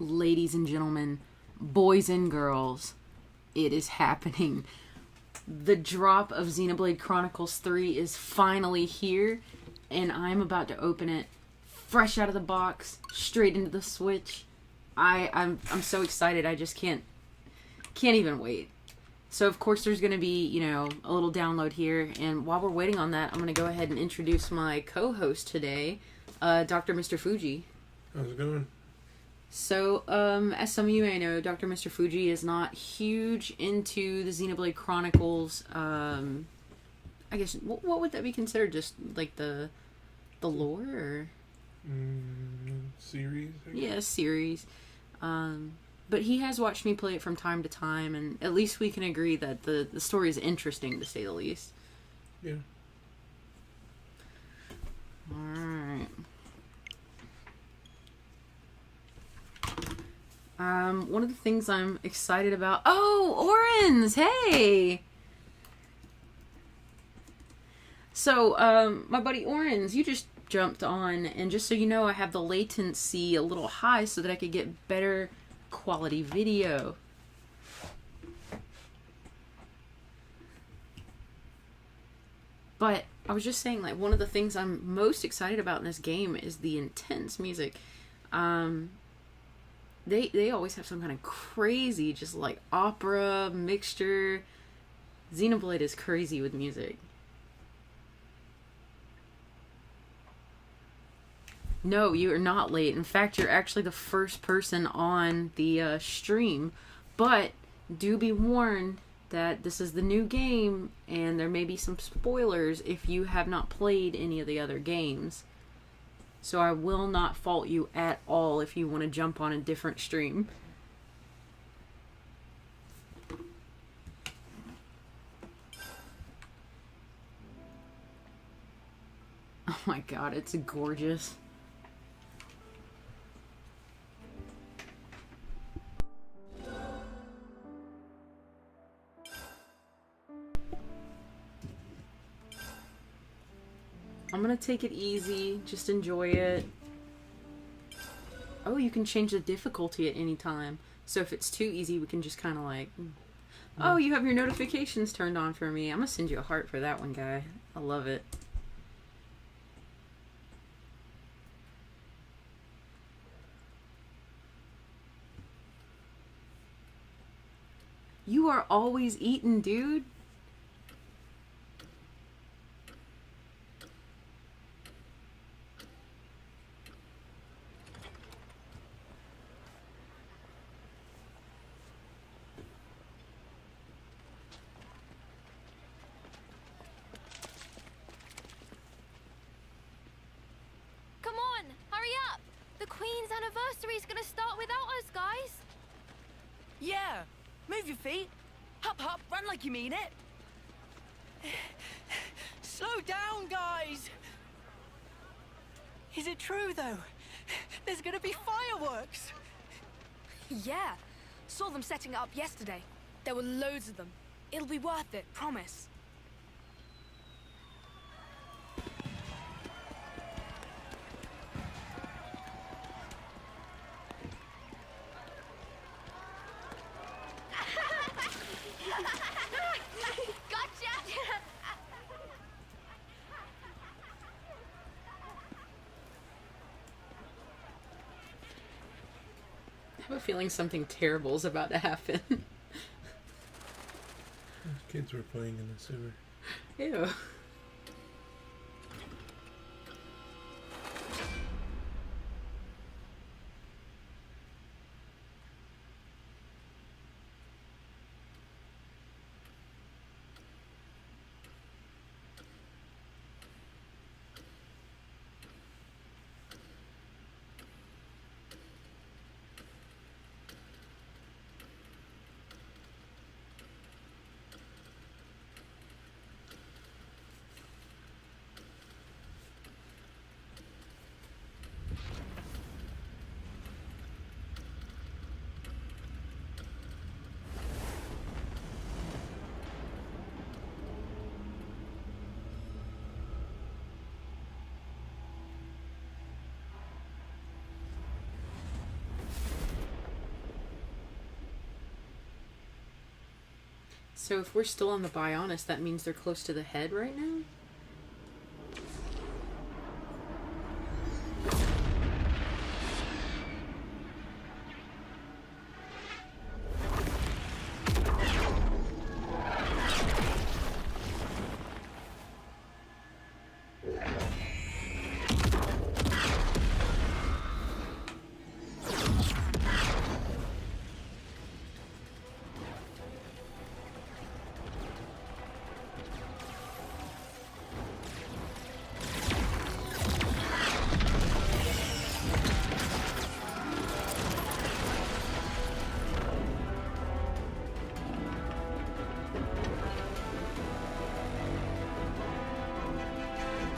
Ladies and gentlemen, boys and girls, it is happening. The drop of Xenoblade Chronicles 3 is finally here, and I'm about to open it fresh out of the box, straight into the Switch. I'm so excited, I just can't even wait. So of course there's going to be, you know, a little download here, and while we're waiting on that, I'm going to go ahead and introduce my co-host today, Dr. Mr. Fuji. How's it going? So, as some of you may know, Dr. Mr. Fuji is not huge into the Xenoblade Chronicles. I guess, what would that be considered? Just, like, the lore, or? Series? Yeah, series. But he has watched me play it from time to time, and at least we can agree that the story is interesting, to say the least. Yeah. Alright. One of the things I'm excited about... Oh, Orens! Hey! So, my buddy Orens, you just jumped on, and just so you know, I have the latency a little high so that I could get better quality video. But I was just saying, like, one of the things I'm most excited about in this game is the intense music. They always have some kind of crazy, just like opera mixture. Xenoblade is crazy with music. No, you are not late. In fact, you're actually the first person on the stream. But do be warned that this is the new game, and there may be some spoilers if you have not played any of the other games. So I will not fault you at all if you want to jump on a different stream. Oh my god, it's gorgeous. I'm gonna take it easy, just enjoy it. Oh, you can change the difficulty at any time. So if it's too easy, we can just kind of like... Oh, you have your notifications turned on for me. I'm gonna send you a heart for that one, guy. I love it. You are always eating, dude. Anniversary's gonna start without us, guys. Yeah, move your feet. Hop, hop, run like you mean it. Slow down, guys. Is it true, though? There's gonna be fireworks. Yeah, saw them setting it up yesterday. There were loads of them. It'll be worth it, promise. I have a feeling something terrible is about to happen. Those kids were playing in the sewer. Ew. So if we're still on the Bionis, that means they're close to the head right now?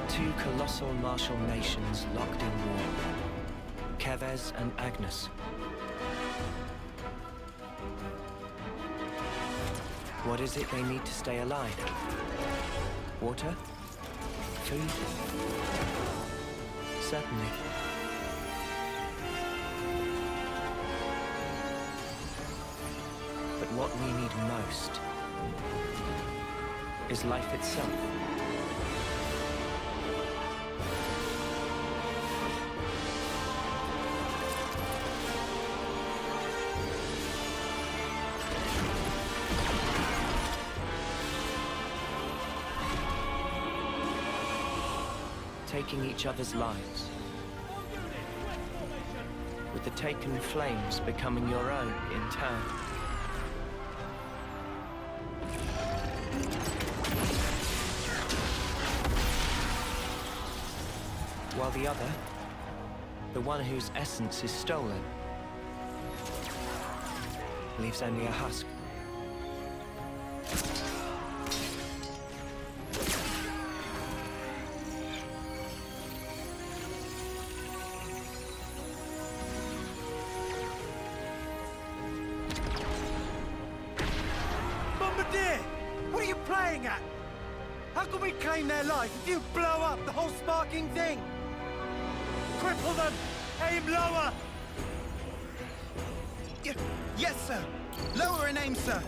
Two colossal martial nations locked in war. Kevez and Agnes. What is it they need to stay alive? Water? Food? Certainly. But what we need most is life itself. Taking each other's lives, with the taken flames becoming your own in turn. While the other, the one whose essence is stolen, leaves only a husk. What are you playing at? How can we claim their life if you blow up the whole sparking thing? Cripple them! Aim lower! Yes, sir. Lower and aim, sir.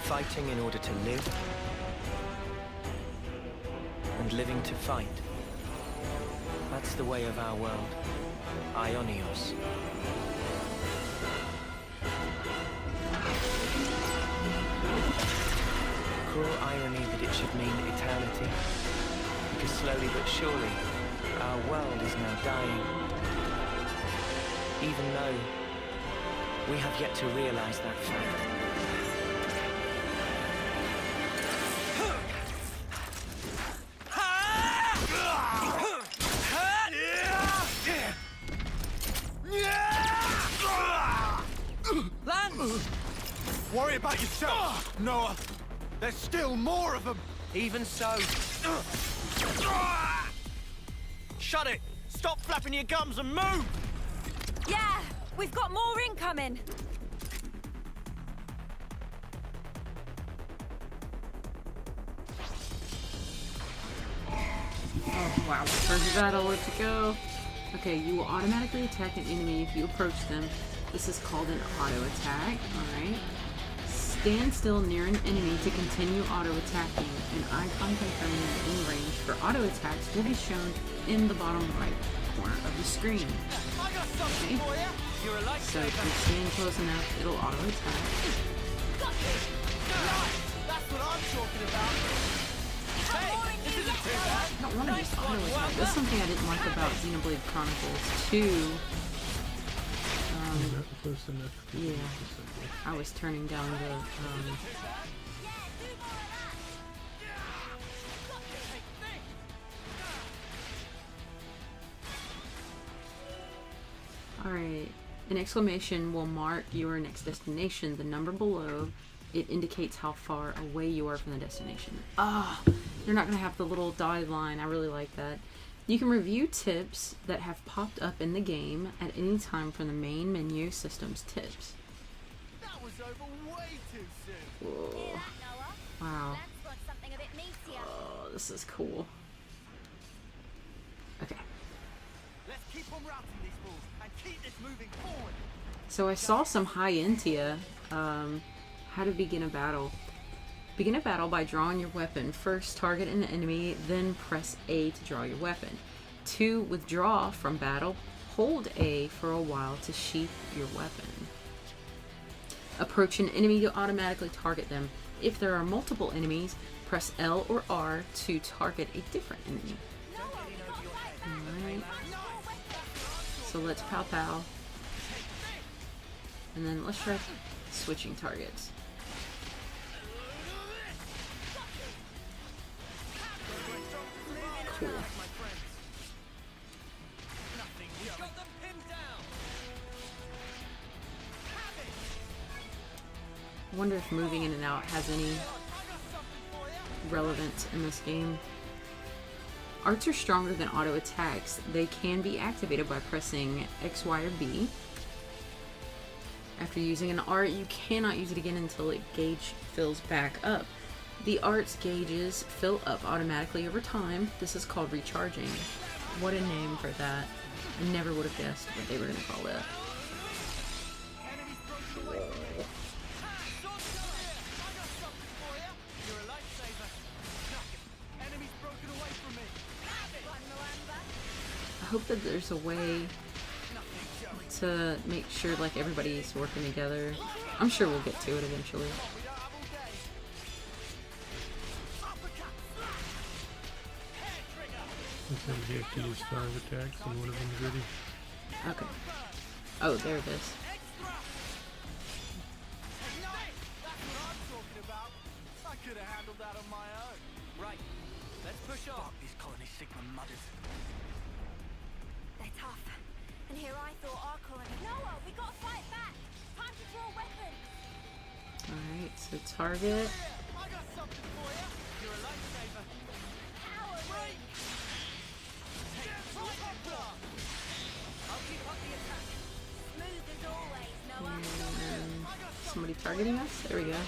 Fighting in order to live, and living to fight. That's the way of our world. Ionios. Cruel irony that it should mean eternity, because slowly but surely, our world is now dying. Even though we have yet to realize that fact. Worry about yourself, Noah. There's still more of them. Even so. Shut it! Stop flapping your gums and move! Yeah, we've got more incoming. Oh, wow. First battle, let's go. Okay, you will automatically attack an enemy if you approach them. This is called an auto attack. Alright. Stand still near an enemy to continue auto attacking. An icon confirming in range for auto attacks will be shown in the bottom right corner of the screen. Okay. So if you stand close enough, it'll auto attack. That's what I'm talking about. Hey, this isn't too bad. I don't want to just auto attack. That's something I didn't like about Xenoblade Chronicles 2. Not close enough. Yeah. I was turning down the Alright. An exclamation will mark your next destination. The number below It indicates how far away you are from the destination. Ah, you're not going to have the little dotted line. I really like that. You can review tips that have popped up in the game at any time from the main menu Systems Tips. That was over way too soon. Whoa. Wow. Oh, this is cool. Okay. Let's keep on routing these balls and keep this moving forward. So I saw some high Intia. How to begin a battle. Begin a battle by drawing your weapon. First, target an enemy, then press A to draw your weapon. To withdraw from battle, hold A for a while to sheath your weapon. Approach an enemy to automatically target them. If there are multiple enemies, press L or R to target a different enemy. Alright. So let's pow pow. And then let's try switching targets. Cool. I wonder if moving in and out has any relevance in this game. Arts are stronger than auto attacks. They can be activated by pressing X, Y, or B. After using an art, you cannot use it again until its gauge fills back up. The art's gauges fill up automatically over time. This is called recharging. What a name for that. I never would have guessed what they were going to call it. I hope that there's a way to make sure like everybody's working together. I'm sure we'll get to it eventually. Sometimes you have to use 5 attacks and one of them's ready. Okay. Oh, there it is. I could have handled that on my own. Right, let's push on. These colony Sigma mudders. They're tough. And here I thought our colony... Noah, we gotta fight back! Time to draw weapons! Alright, so target. I got something for you. You're a lifesaver. Coward! I'll keep up the attack. Smooth as always, Noah. And somebody targeting us? There we go.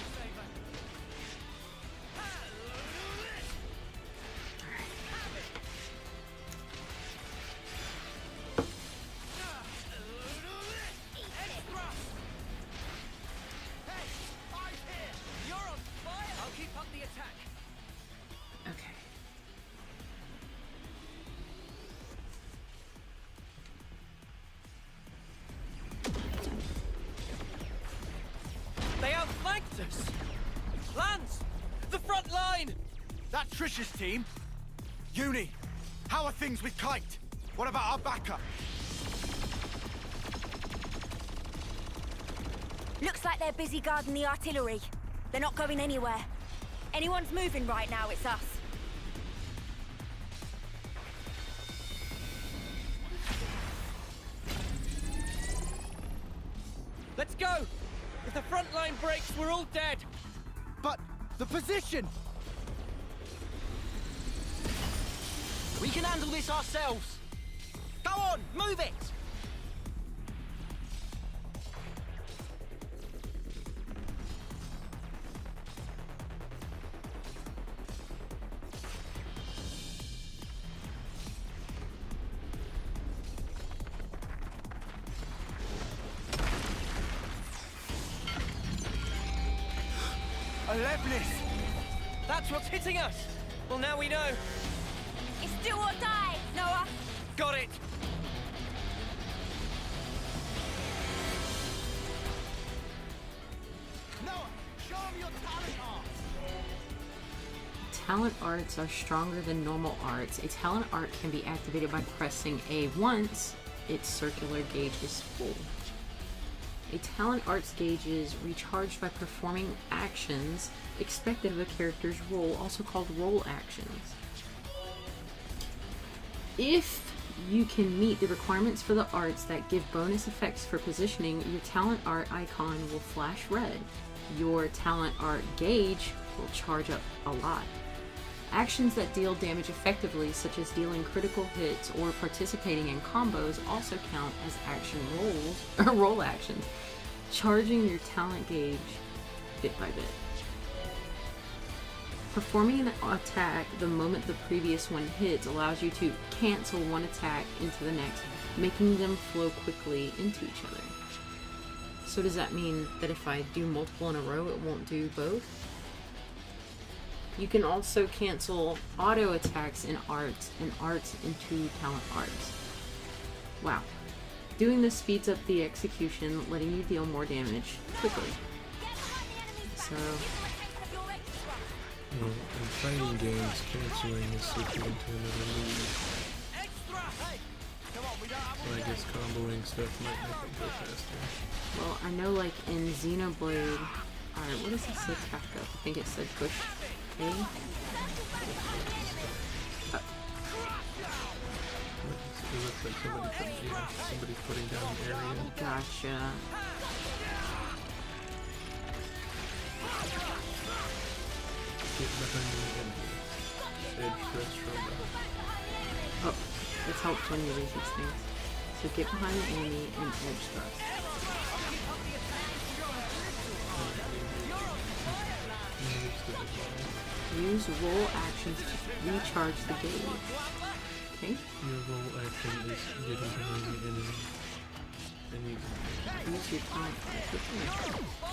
Lance! The front line! That Trish's team? Uni, how are things with Kite? What about our backup? Looks like they're busy guarding the artillery. They're not going anywhere. Anyone's moving right now, it's us. Let's go! If the front line breaks, we're all dead! But the position! We can handle this ourselves! Go on, move it! Alevnis! That's what's hitting us! Well, now we know. It's do or die, Noah! Got it! Noah, show him your talent art! Talent arts are stronger than normal arts. A talent art can be activated by pressing A once its circular gauge is full. A talent arts gauge is recharged by performing actions expected of a character's role, also called role actions. If you can meet the requirements for the arts that give bonus effects for positioning, your talent art icon will flash red. your talent art gauge will charge up a lot. Actions that deal damage effectively, such as dealing critical hits or participating in combos, also count as action rolls or roll actions, charging your talent gauge bit by bit. Performing an attack the moment the previous one hits allows you to cancel one attack into the next, making them flow quickly into each other. So does that mean that if I do multiple in a row, it won't do both? You can also cancel auto attacks in arts and arts into talent arts. Wow. Doing this speeds up the execution, letting you deal more damage quickly. So... well, in fighting games, canceling is switching into another move. So I guess comboing stuff might make it go faster. Well, I know like in Xenoblade... Alright, what does it say attack up? I think it said push A. It looks like somebody's putting down the area. Gotcha. Get behind the enemy. Edge thrust from behind. Oh, this helps when you use these things. So get behind the enemy and edge thrust. Use roll actions to recharge the gauge. Okay. Your roll action is getting behind the enemy. And Use your talent art.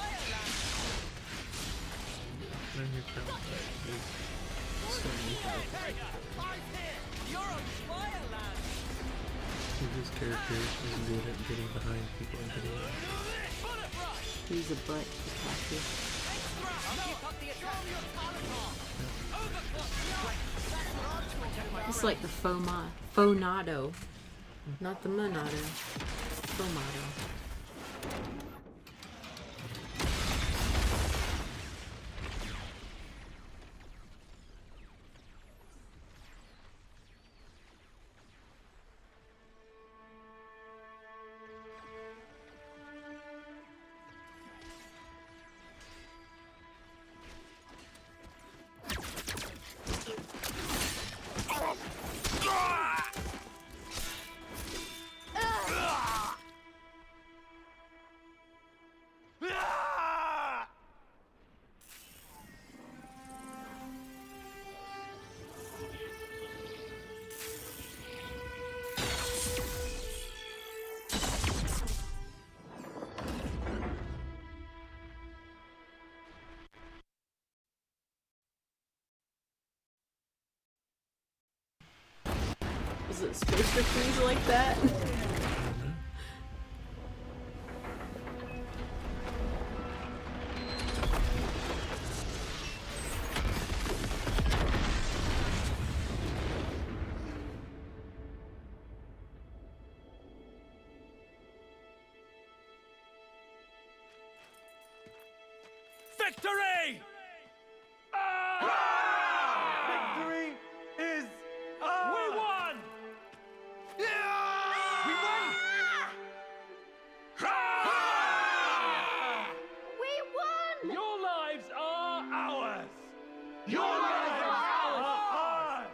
then your talent is suddenly this character is good at getting behind people and hitting them. Use a butt to catch you. It's like the Fonado. Not the Monado. Fonado. Is it supposed to freeze like that? Victory! Victory is ours! We won! We won! We won! Your lives are ours! Your lives are ours!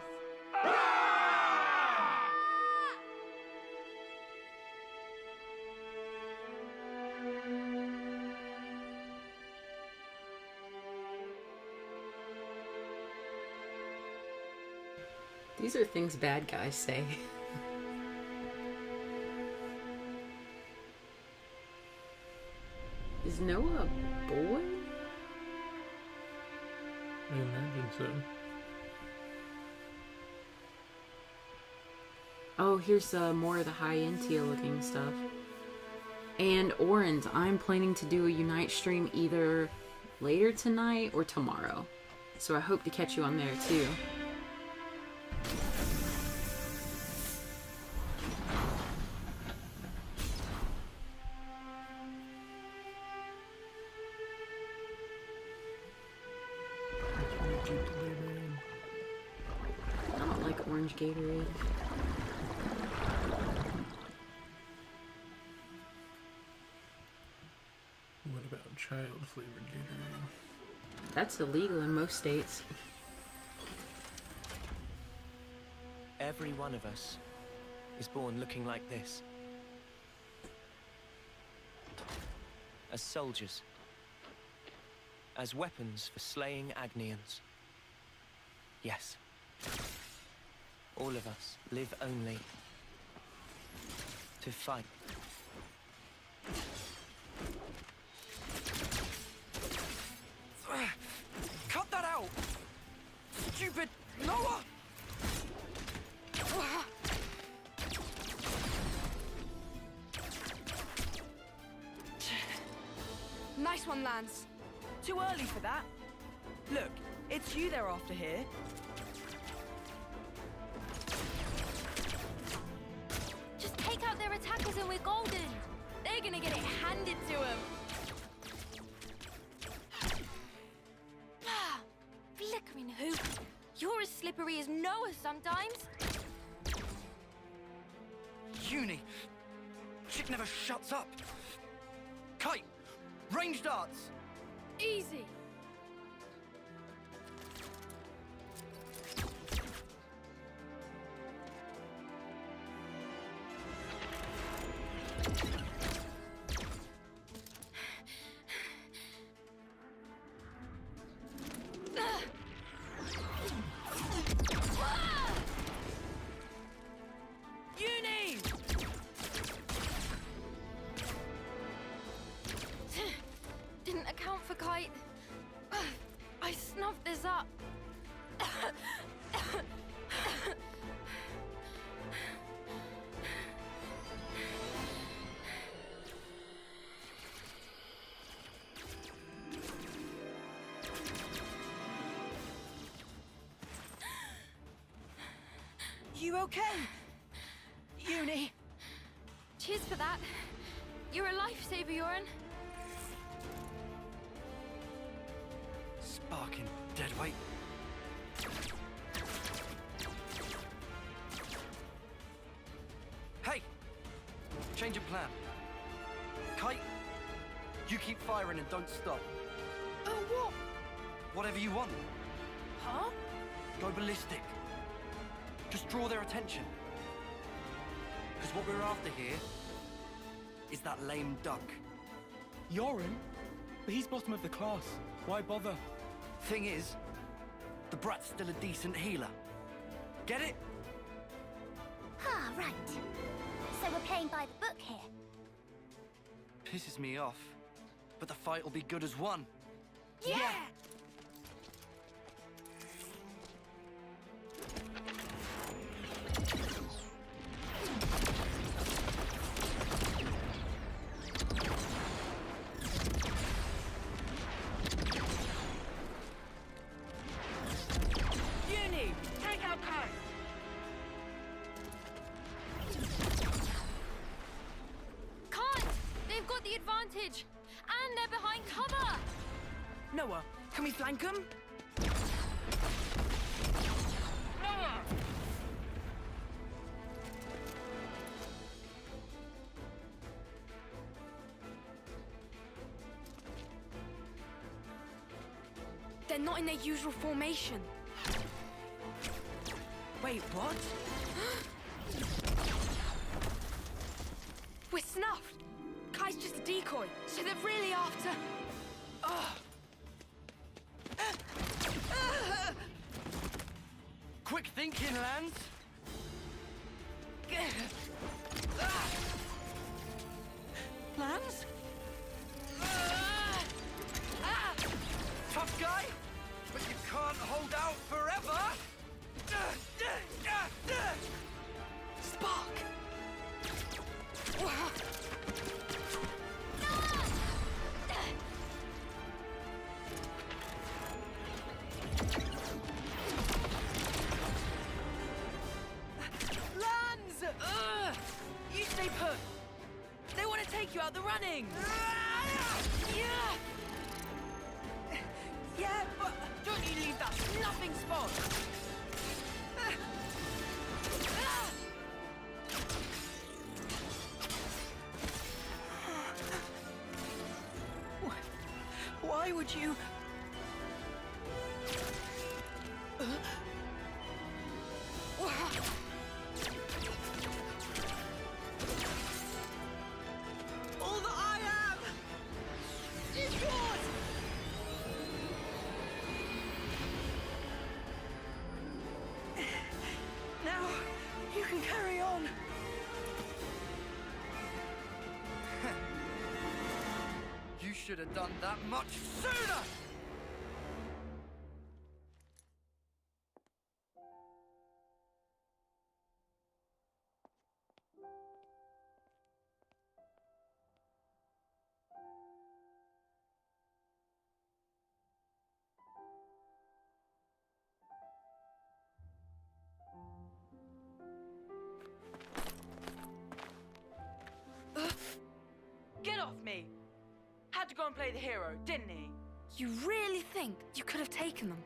These are things bad guys say. Is Noah a boy? I imagine so. Oh, here's more of the high-end teal looking stuff. And Orange, I'm planning to do a Unite stream either later tonight or tomorrow. So I hope to catch you on there too. I don't like orange Gatorade. What about child flavored Gatorade? That's illegal in most states. Every one of us is born looking like this. As soldiers. As weapons for slaying Agnians. Yes. All of us live only to fight. Cut that out! Stupid Noah! Nice one, Lance. Too early for that. Look, it's you they're after here. Just take out their attackers and we're golden. They're gonna get it handed to them. Flickering hoop. You're as slippery as Noah sometimes. Uni. Chick never shuts up. Kite. Range darts. Easy. Uni! Didn't account for Kite. I snuffed this up. You okay? Uni! Cheers for that. You're a lifesaver, Yoren. Sparking deadweight. Hey! Change of plan. Kite, you keep firing and don't stop. Oh, what? Whatever you want. Huh? Go ballistic. Just draw their attention. Because what we're after here is that lame duck. Yoren? But he's bottom of the class. Why bother? Thing is, the brat's still a decent healer. Get it? Ah, right. So we're playing by the book here. Pisses me off. But the fight will be good as one. Yeah! Uni! Take out Kite! Can't! They've got the advantage. And they're behind cover. Noah, can we flank them? Noah! They're not in their usual formation. Wait, what? We're snuffed. Kai's just a decoy, so they're really after... Quick thinking, Lance. Lance? Tough guy, but you can't hold out forever. Spark! Lance! You stay put. They want to take you out the running. Yeah, but don't you leave that snuffing spot. would you... All that I am is yours! Now, you can carry on. You should have done that much sooner! Get off me! Had to go and play the hero, didn't he? You really think you could have taken them?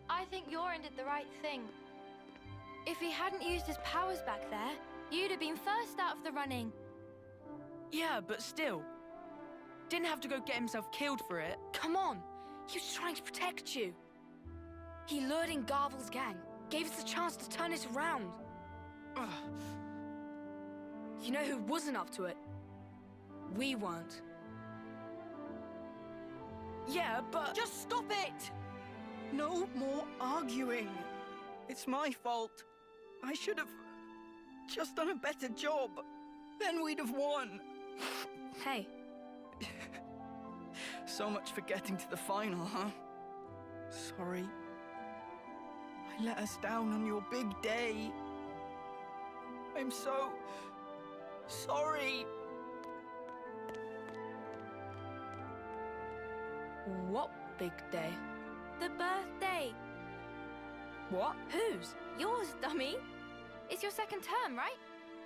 I think Yoren did the right thing. If he hadn't used his powers back there, you'd have been first out of the running. Yeah, but still. Didn't have to go get himself killed for it. Come on, he was trying to protect you. He lured in Garvel's gang, gave us a chance to turn it around. You know who wasn't up to it? We weren't. Yeah, but... Just stop it! No more arguing. It's my fault. I should have just done a better job. Then we'd have won. Hey. So much for getting to the final, huh? Sorry. I let us down on your big day. I'm so sorry. What big day? The birthday. What? Whose? Yours, dummy. It's your second term, right?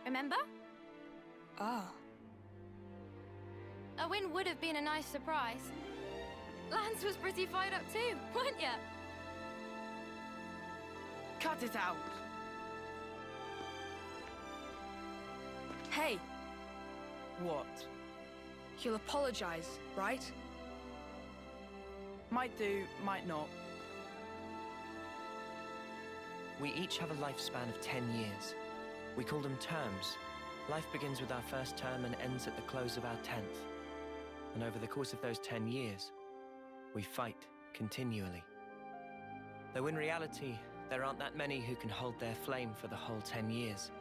Remember? Ah. A win would have been a nice surprise. Lance was pretty fired up too, weren't ya? Cut it out. Hey, What? you'll apologize, right? Might do, might not. We each have a lifespan of 10 years. We call them terms. Life begins with our first term and ends at the close of our 10th. And over the course of those 10 years, we fight continually. Though in reality, there aren't that many who can hold their flame for the whole 10 years.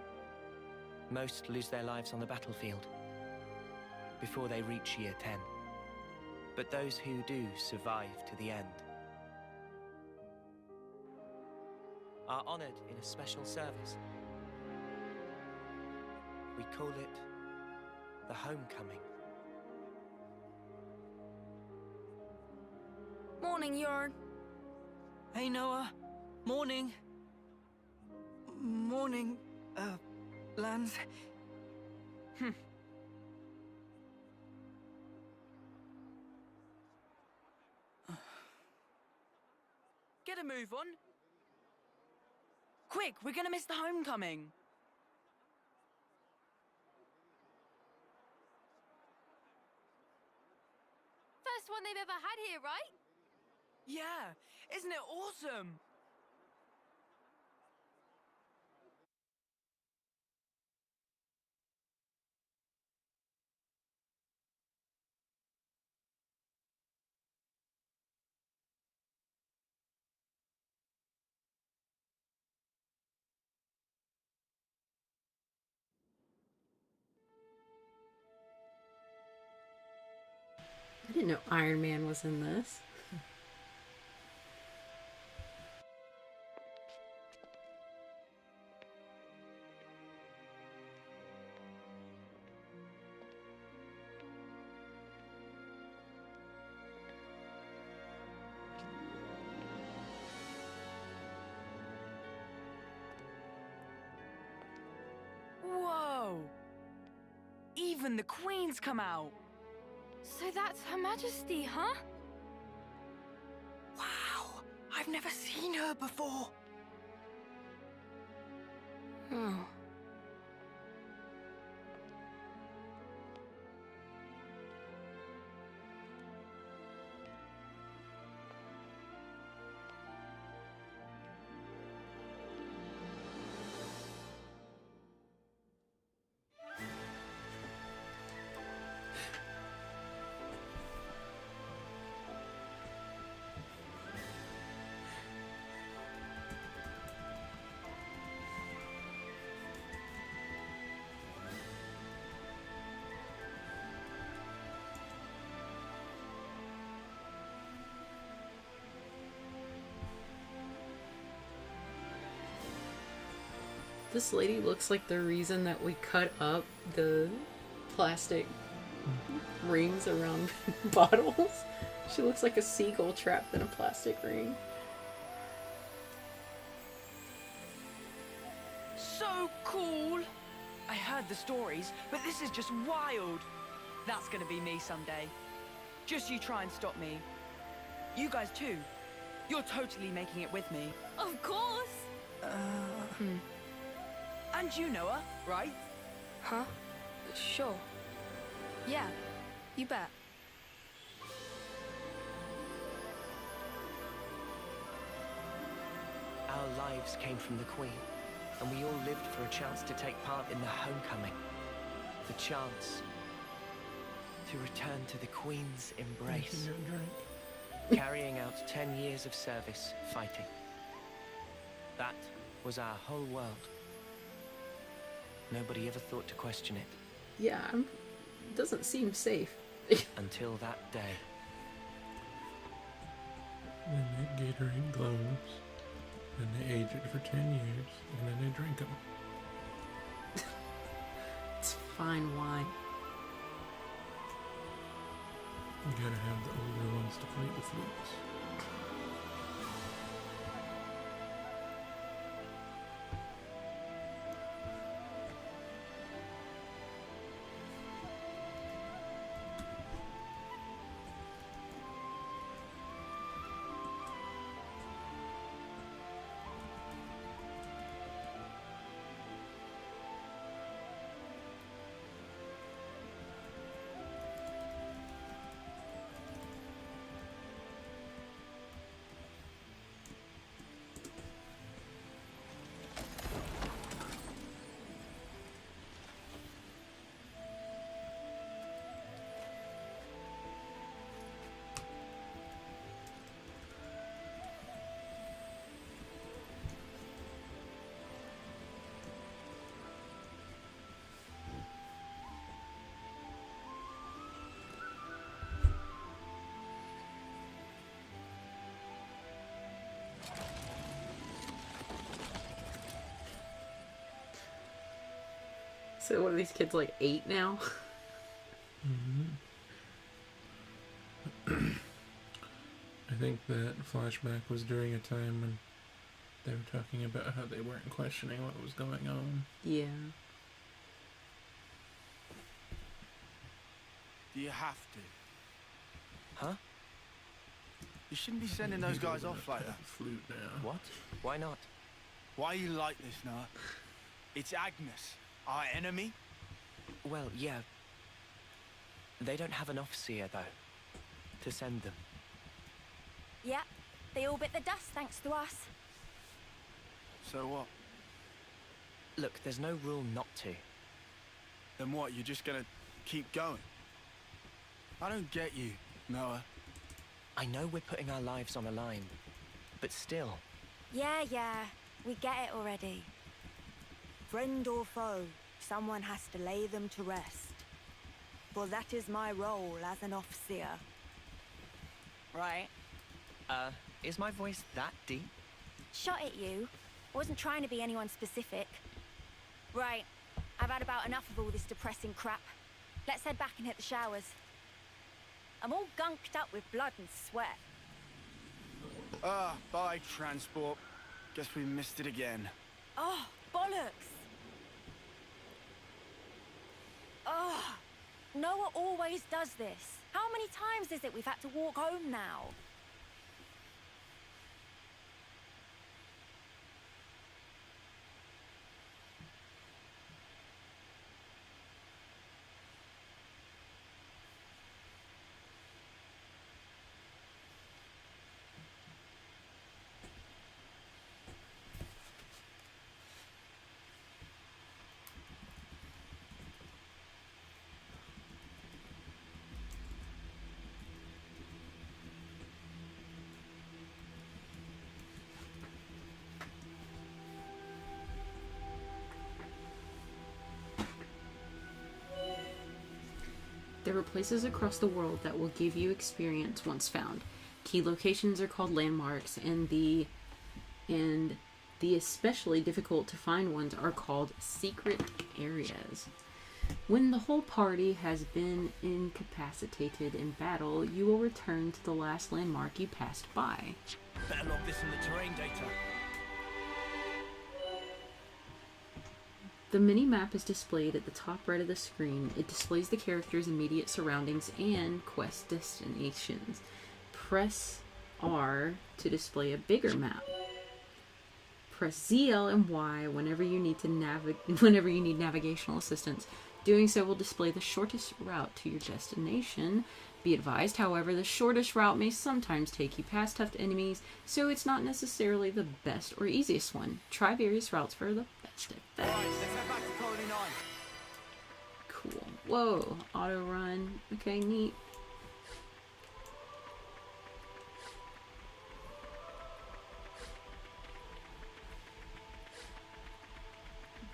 Most lose their lives on the battlefield before they reach year 10. But those who do survive to the end are honored in a special service. We call it the homecoming. Morning, Yoren. Hey, Noah. Morning. Morning, Lance. Get a move on. Quick, we're gonna miss the homecoming. First one they've ever had here, right? Yeah, isn't it awesome? I didn't know Iron Man was in this. Whoa! Even the Queen's come out. So that's Her Majesty, huh? Wow! I've never seen her before. Oh. This lady looks like the reason that we cut up the plastic rings around bottles. She looks like a seagull trapped in a plastic ring. So cool! I heard the stories, but this is just wild. That's gonna be me someday. Just you try and stop me. You guys too. You're totally making it with me. Of course! And you know her, right? Huh? Sure. Yeah, you bet. Our lives came from the Queen, and we all lived for a chance to take part in the homecoming. The chance to return to the Queen's embrace. Carrying out 10 years of service, fighting. That was our whole world. Nobody ever thought to question it. Yeah, doesn't seem safe. Until that day. Then that Gatorade glows, and they age it for 10 years, and then they drink them. It's fine wine. You gotta have the older ones to play the flutes. So what are these kids, like 8 now? I think that flashback was during a time when they were talking about how they weren't questioning what was going on. Yeah. Do you have to? Huh? You shouldn't be sending those guys off like that. Flute now. What? Why not? Why are you like this, Noah? It's Agnes, our enemy. Well, yeah. They don't have an officer, though, to send them. Yeah, they all bit the dust thanks to us. So what? Look, there's no rule not to. Then what, you're just gonna keep going? I don't get you, Noah. I know we're putting our lives on the line, but still. Yeah, we get it already. Friend or foe, someone has to lay them to rest. For that is my role as an officer. Right? Is my voice that deep? Shot at you. Wasn't trying to be anyone specific. Right. I've had about enough of all this depressing crap. Let's head back and hit the showers. I'm all gunked up with blood and sweat. Bye, transport. Guess we missed it again. Oh, bollocks. Oh, Noah always does this. How many times is it we've had to walk home now? There are places across the world that will give you experience once found. Key locations are called landmarks, and The especially difficult to find ones are called secret areas. When the whole party has been incapacitated in battle, you will return to the last landmark you passed by. Better log this in the terrain data. The mini-map is displayed at the top right of the screen. It displays the character's immediate surroundings and quest destinations. Press R to display a bigger map. Press Z, L, and Y whenever you need navigational assistance. Doing so will display the shortest route to your destination. Be advised, however, the shortest route may sometimes take you past tough enemies, so it's not necessarily the best or easiest one. Try various routes for the best effect. Alright, let's head back to Colony 9. Cool. Whoa. Auto run. Okay, neat.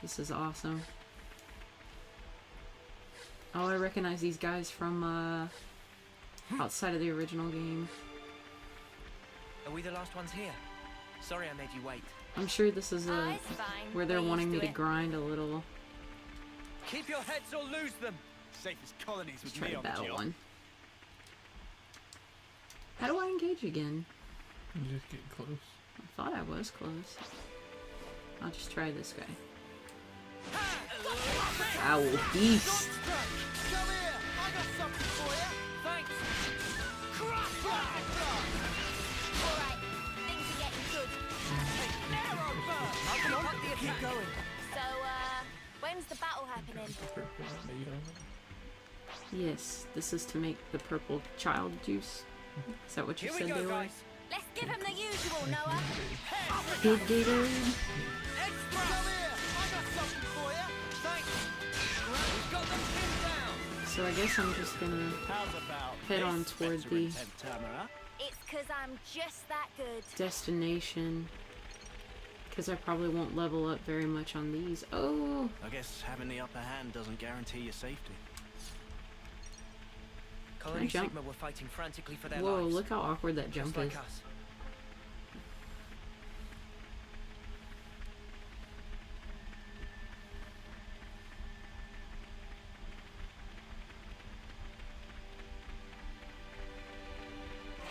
This is awesome. Oh, I recognize these guys from outside of the original game. Are we the last ones here? Sorry I made you wait. I'm sure this is It's fine. where they're We're wanting me used to it. grind a little. Keep your heads or lose them. Safest colonies with Try me to on the battle job. one. How do I engage again? You just get close. I thought I was close. I'll just try this guy. Owl beast. Come here! I got something for you! Thanks! Alright, things are getting good. Keep going. So, when's the battle happening? Yes, this is to make the purple child juice. Is that what you Here said we go, they were? guys. Let's give him the usual, Noah. Big gator. Come here! I got something for you! Thanks! We've got them pinned down! So I guess I'm just gonna How's about head on this, toward Spencer the and Ted Turner, huh? It's 'cause I'm just that good. destination. Because I probably won't level up very much on these. Oh! I guess having the upper hand doesn't guarantee your safety. Colony jump? Sigma were fighting frantically for their Whoa, lives. look how awkward that Just jump like is. us.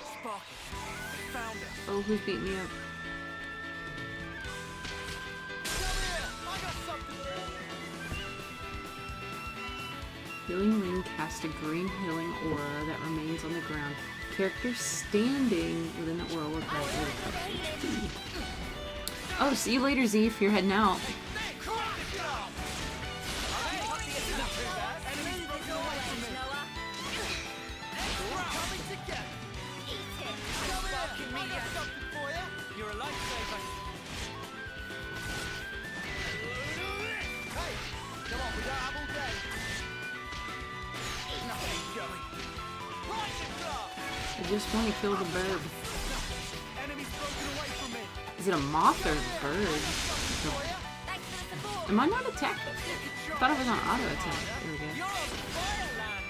Sparky, I found her. Oh, who's beating me up? Come here! I got something for you! Healing Ring casts a green healing aura that remains on the ground. Characters standing within the aura will gradually recover HP. Oh, see you later, Z, if you're heading out. You're a lifesaver. Hey, come on, we don't have all day. Nothing going. Rising star. I just want to kill the bird. Enemy's broken away from me. Is it a moth or a bird? Thanks for the support. Am I not attacked? I thought I was on auto attack. There we go. You're on fireland.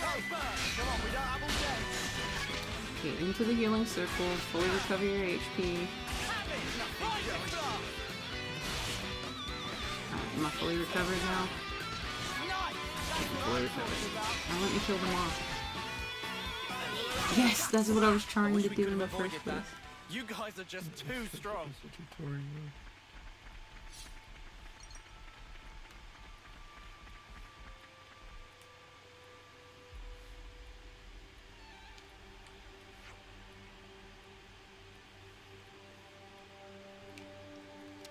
Hey, come on, we don't have all day. Okay, into the healing circle. Fully recover your HP. Alright, am I fully recovered now? Fully recovered. Now let me kill them off. Yes, that's what I was trying to do in the first place. You guys are just too strong.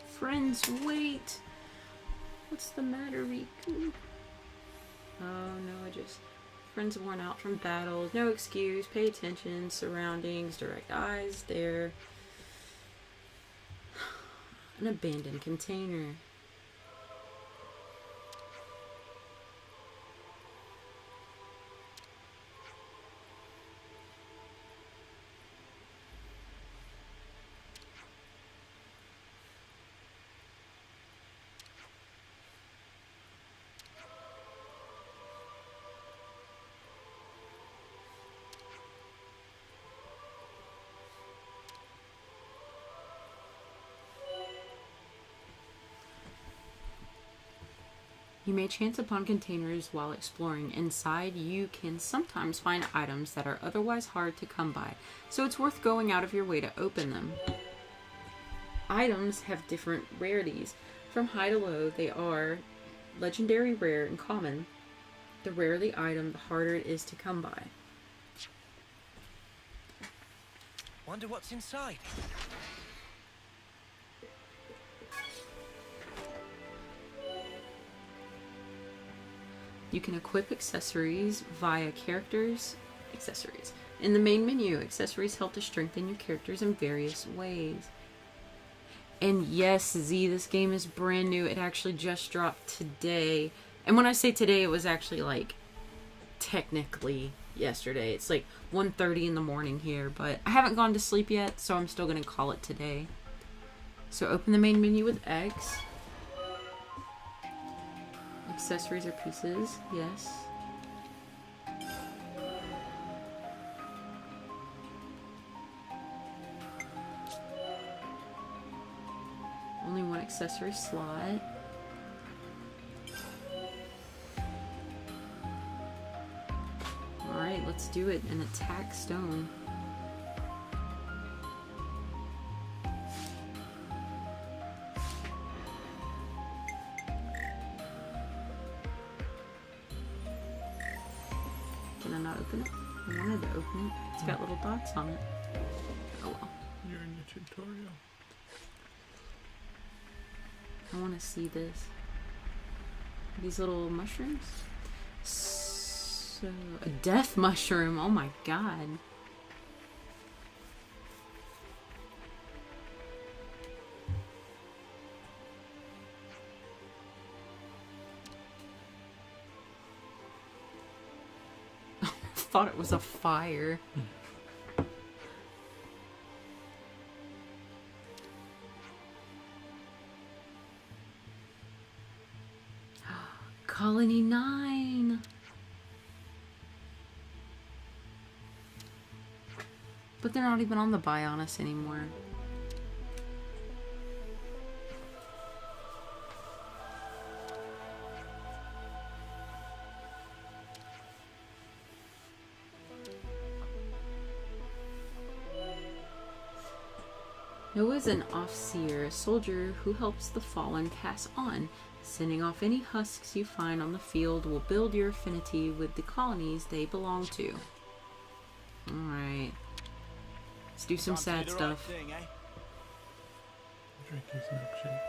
Friends, wait! What's the matter, Riku? Oh no, I just... Friends worn out from battles. No excuse. Pay attention. Surroundings. Direct eyes. There. An abandoned container. You may chance upon containers while exploring. Inside, you can sometimes find items that are otherwise hard to come by, so it's worth going out of your way to open them. Items have different rarities. From high to low, they are legendary, rare, and common. The rarer the item, the harder it is to come by. Wonder what's inside. You can equip accessories via characters. Accessories. In the main menu, accessories help to strengthen your characters in various ways. And yes, Z, this game is brand new. It actually just dropped today. And when I say today, it was actually like technically yesterday. It's like 1:30 in the morning here, but I haven't gone to sleep yet, so I'm still going to call it today. So open the main menu with X. Accessories or pieces, yes. Only one accessory slot. Alright, let's do it. An attack stone. Can I not open it? I wanted to open it. It's got little dots on it. Oh well. You're in the tutorial. I want to see this. These little mushrooms? So, a death mushroom. Oh my god. Thought it was a fire. Colony 9. But they're not even on the Bionis anymore. Noah is an Offseer, a soldier who helps the fallen pass on. Sending off any husks you find on the field will build your affinity with the colonies they belong to. Alright. Let's do some sad stuff. Drink his milkshake.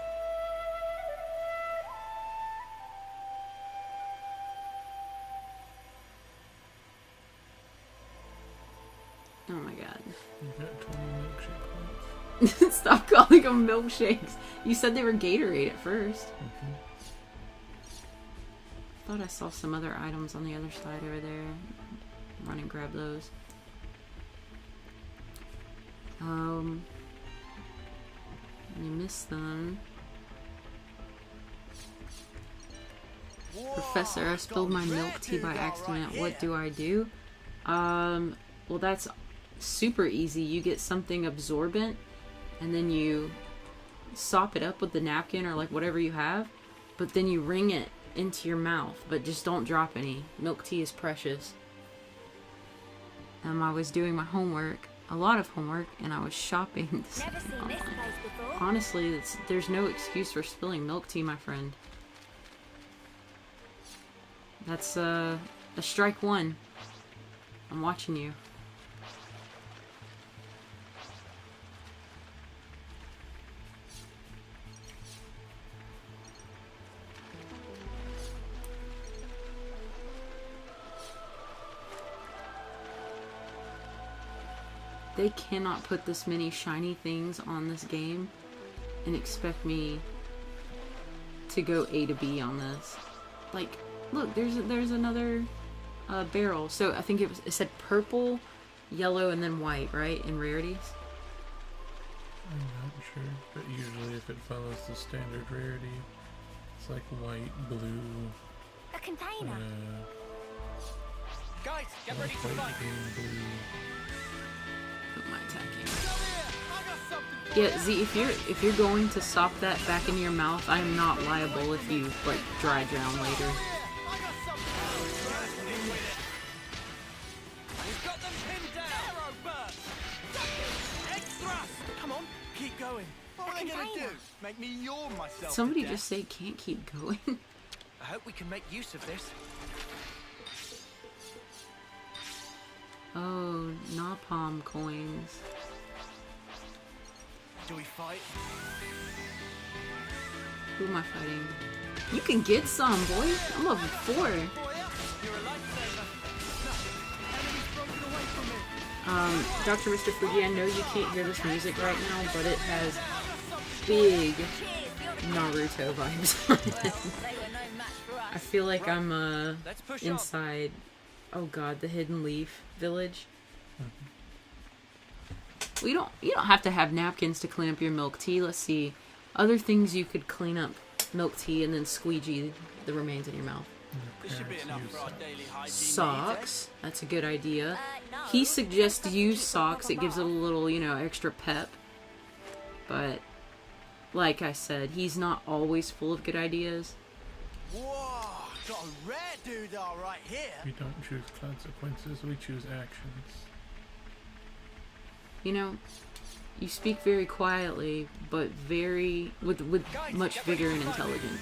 Oh my god. You got 20 milkshake points. Stop calling them milkshakes. You said they were Gatorade at first. Thought I saw some other items on the other side over there. Run and grab those. You missed them. Professor, I spilled my milk tea by accident. What do I do? Well, that's super easy. You get something absorbent, and then you sop it up with the napkin or like whatever you have, but then you wring it into your mouth, but just don't drop any. Milk tea is precious. I was doing my homework, a lot of homework, and I was shopping. Never seen this place before. Honestly, there's no excuse for spilling milk tea, my friend. That's a strike one. I'm watching you. They cannot put this many shiny things on this game and expect me to go A to B on this. Like, look, there's another barrel. So I think it said purple, yellow, and then white, right? In rarities. I'm not sure, but usually if it follows the standard rarity, it's like white, blue. A container. Guys, get ready to white, fight. green, blue. Who am I attacking? Come here! I got Yeah, Z, if you're going to stop that back in your mouth, I'm not liable if you like dry drown later. Come on, keep going. What am I gonna do? Make me yawn myself. Somebody just say can't keep going. I hope we can make use of this. Oh, napalm coins. Do we fight? Who am I fighting? You can get some, boy. I'm level 4. You're a lifesaver. Enemy's broken away from me. Dr. Mr. Fuji, I know you can't hear this music right now, but it has big Naruto vibes on it. I feel like I'm inside, oh god, the Hidden Leaf Village. Well, you don't have to have napkins to clean up your milk tea. Let's see. Other things you could clean up milk tea and then squeegee the remains in your mouth. This should be enough for our daily hygiene. Socks. That's a good idea. He suggests use socks. It gives it a little, you know, extra pep. But, like I said, he's not always full of good ideas. Whoa, got a rare doodah right here. We don't choose consequences, we choose actions. You know, you speak very quietly, but very with much vigor and intelligence,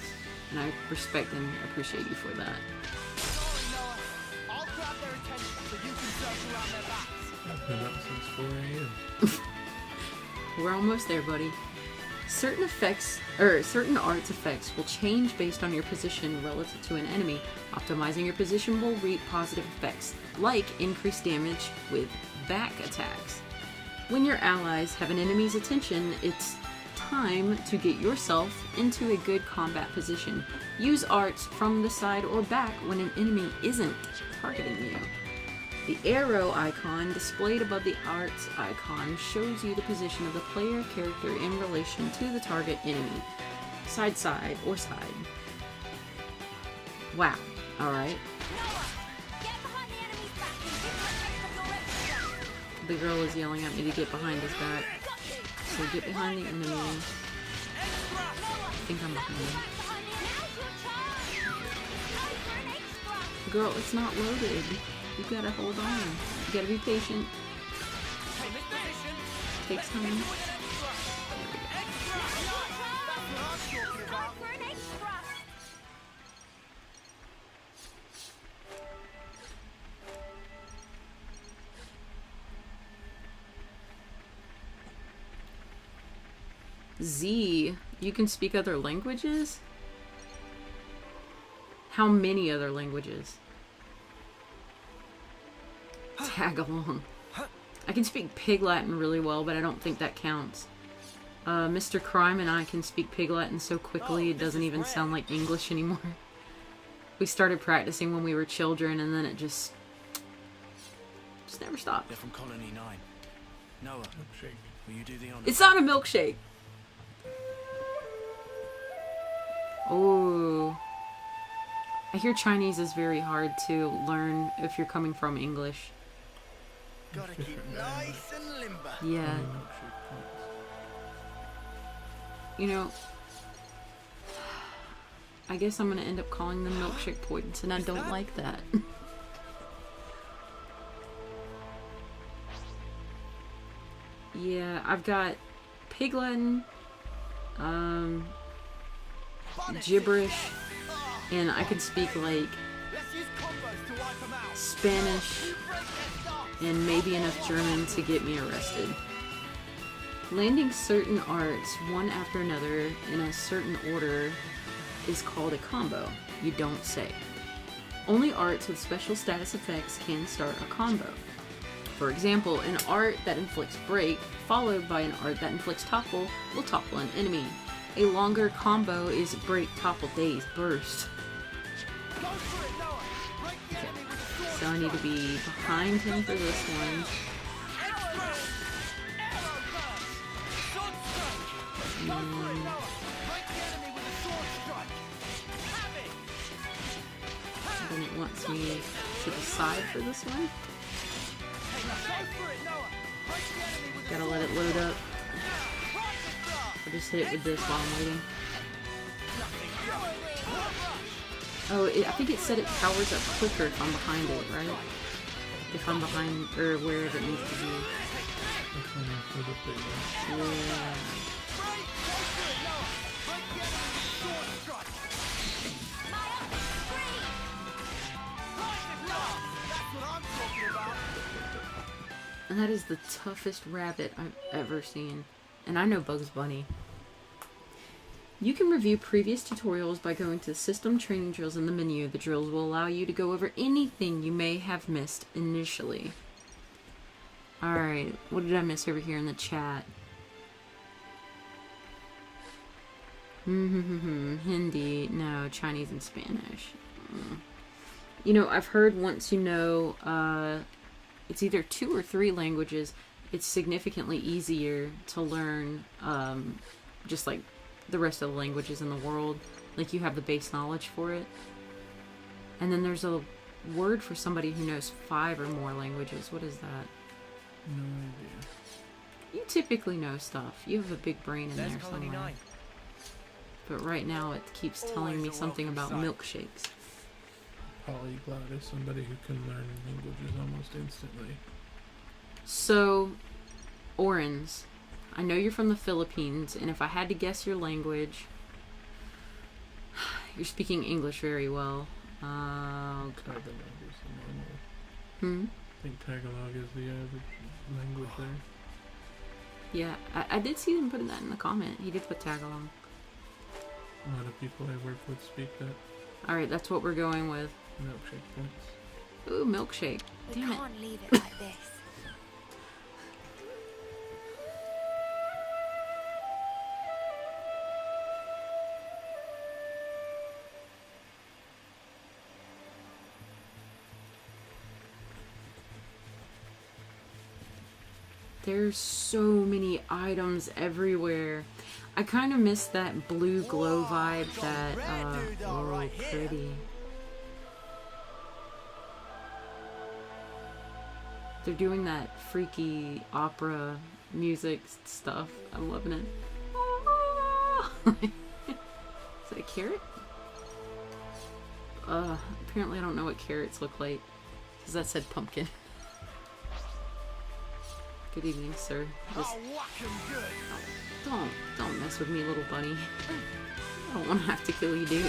and I respect and appreciate you for that. Sorry, Noah. I'll grab their attention so you can circle around their backs. I've been up since 4 a.m. We're almost there, buddy. Certain arts effects will change based on your position relative to an enemy. Optimizing your position will reap positive effects, like increased damage with back attacks. When your allies have an enemy's attention, it's time to get yourself into a good combat position. Use arts from the side or back when an enemy isn't targeting you. The arrow icon displayed above the arts icon shows you the position of the player character in relation to the target enemy. Side, or side. Wow. Alright. The girl is yelling at me to get behind his back. So get behind the enemy. I think I'm behind him. Girl, it's not loaded. You gotta hold on. You gotta be patient. Takes time. Z, you can speak other languages? How many other languages? Tag along. I can speak Pig Latin really well, but I don't think that counts. Mr. Crime and I can speak Pig Latin so quickly it doesn't even sound like English anymore. We started practicing when we were children, and then it just never stopped. They're from Colony 9. Noah, will you do the honors? It's not a milkshake! Oh, I hear Chinese is very hard to learn if you're coming from English. Gotta keep nice and limber. Yeah. You know, I guess I'm gonna end up calling them milkshake points, and I don't like that. Yeah, I've got Pig Latin, gibberish, and I can speak like Spanish and maybe enough German to get me arrested. Landing certain arts one after another in a certain order is called a combo. You don't say. Only arts with special status effects can start a combo. For example, an art that inflicts break, followed by an art that inflicts topple, will topple an enemy. A longer combo is break, topple, daze, burst. Okay. So I need to be behind him for this one. Then it wants me to the side for this one. Gotta let it load up. I'll just hit it with this while I'm waiting. Oh, I think it said it powers up quicker if I'm behind it, right? If I'm behind, or wherever it needs to be. Yeah. And that is the toughest rabbit I've ever seen. And I know Bugs Bunny. You can review previous tutorials by going to System Training Drills in the menu. The drills will allow you to go over anything you may have missed initially. Alright, what did I miss over here in the chat? Hindi, no, Chinese and Spanish. You know, I've heard once you know, it's either 2 or 3 languages, it's significantly easier to learn, just like the rest of the languages in the world. Like, you have the base knowledge for it. And then there's a word for somebody who knows 5 or more languages. What is that? No idea. You typically know stuff. You have a big brain in there somewhere. But right now it keeps telling me something about milkshakes. Polyglot is somebody who can learn languages almost instantly. So, Orens, I know you're from the Philippines, and if I had to guess your language, you're speaking English very well. Tagalog is the normal. I think Tagalog is the average language there. Yeah, I did see him putting that in the comment. He did put Tagalog. A lot of people I work with speak that. Alright, that's what we're going with. Milkshake points. Ooh, milkshake. We Damn it. can't leave it like this. There's so many items everywhere. I kind of miss that blue glow vibe that, oh, pretty. They're doing that freaky opera music stuff. I'm loving it. Is that a carrot? Apparently I don't know what carrots look like, because that said pumpkin. Good evening, sir. Just don't mess with me, little bunny. I don't want to have to kill you, dude.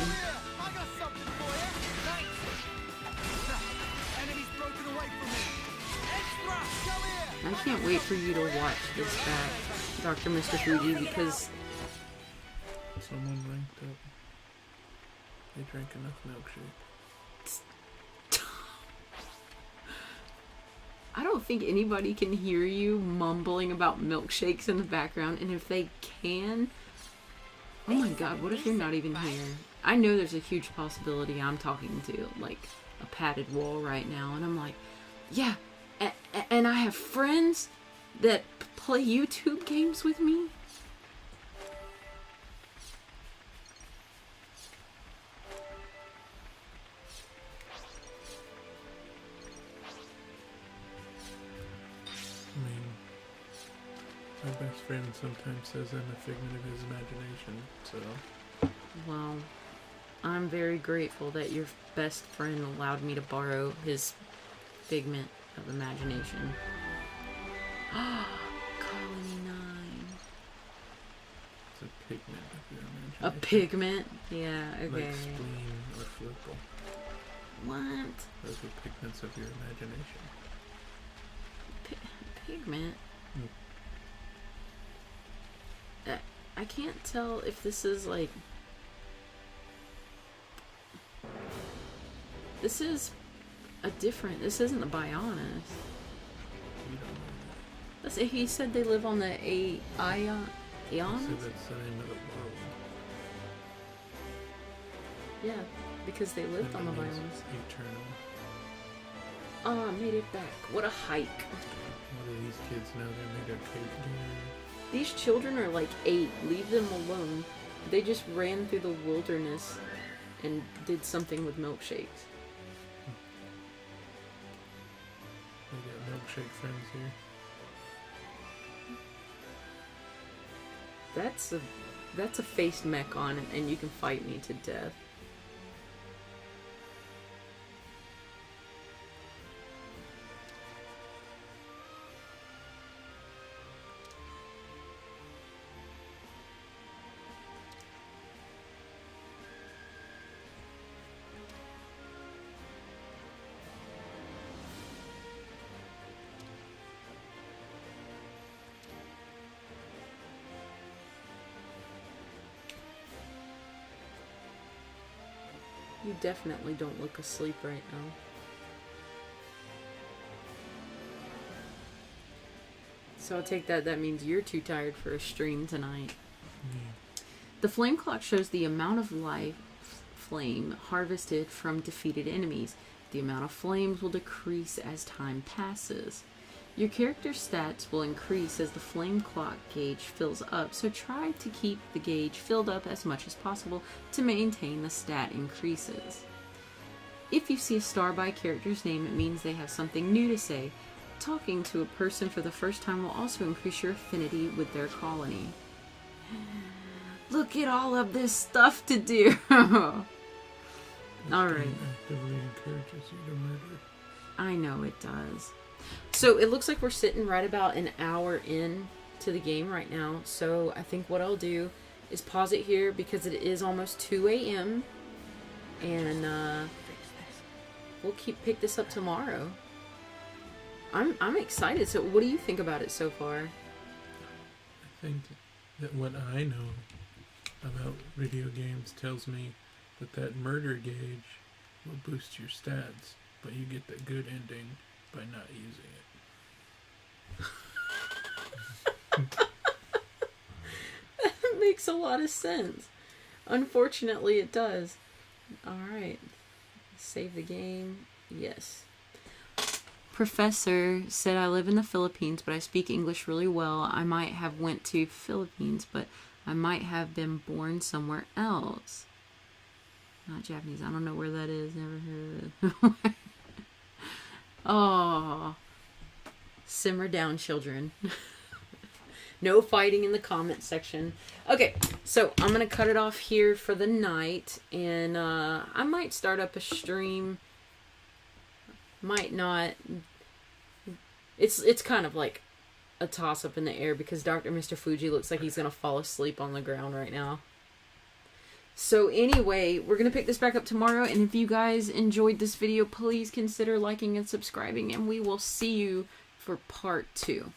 I can't wait for you to watch this back, Dr. Mr. Fuji, because someone ranked up. They drank enough milkshake. I don't think anybody can hear you mumbling about milkshakes in the background, and if they can, oh my god, what if you're not even here? I know there's a huge possibility I'm talking to, like, a padded wall right now, and I'm like, yeah, and I have friends that play YouTube games with me. My best friend sometimes says I'm a figment of his imagination, so... Well, I'm very grateful that your best friend allowed me to borrow his figment of imagination. Colony 9. It's a pigment of your imagination. A pigment? Yeah, okay. Like spleen or flipple. What? Those are pigments of your imagination. Pigment? I can't tell if this is like... This is a different... This isn't the Bionis. That's, he said they live on the Ionis? He said that's the name of the world. Yeah, because they lived on the Bionis. Eternal. Oh, I made it back. What a hike. What do these kids know? They made a cake dinner. These children are like 8. Leave them alone. They just ran through the wilderness and did something with milkshakes. We got milkshake friends here. That's a faced mech on it, and you can fight me to death. You definitely don't look asleep right now. So I'll take that means you're too tired for a stream tonight. Yeah. The flame clock shows the amount of life flame harvested from defeated enemies. The amount of flames will decrease as time passes. Your character's stats will increase as the flame clock gauge fills up, so try to keep the gauge filled up as much as possible to maintain the stat increases. If you see a star by a character's name, it means they have something new to say. Talking to a person for the first time will also increase your affinity with their colony. Look at all of this stuff to do! Alright. Actively encourages you to murder. I know it does. So it looks like we're sitting right about an hour in to the game right now. So I think what I'll do is pause it here because it is almost 2 a.m. And we'll pick this up tomorrow. I'm excited. So what do you think about it so far? I think that what I know about video games tells me that murder gauge will boost your stats, but you get the good ending by not using it. That makes a lot of sense. Unfortunately, it does. Alright. Save the game. Yes. Professor said, I live in the Philippines, but I speak English really well. I might have went to Philippines, but I might have been born somewhere else. Not Japanese. I don't know where that is. Never heard of it. Oh, simmer down, children. No fighting in the comment section. Okay, so I'm gonna cut it off here for the night, and I might start up a stream. Might not. It's kind of like a toss up in the air because Mr. Fuji looks like he's gonna fall asleep on the ground right now. So anyway, we're going to pick this back up tomorrow, and if you guys enjoyed this video, please consider liking and subscribing, and we will see you for part 2.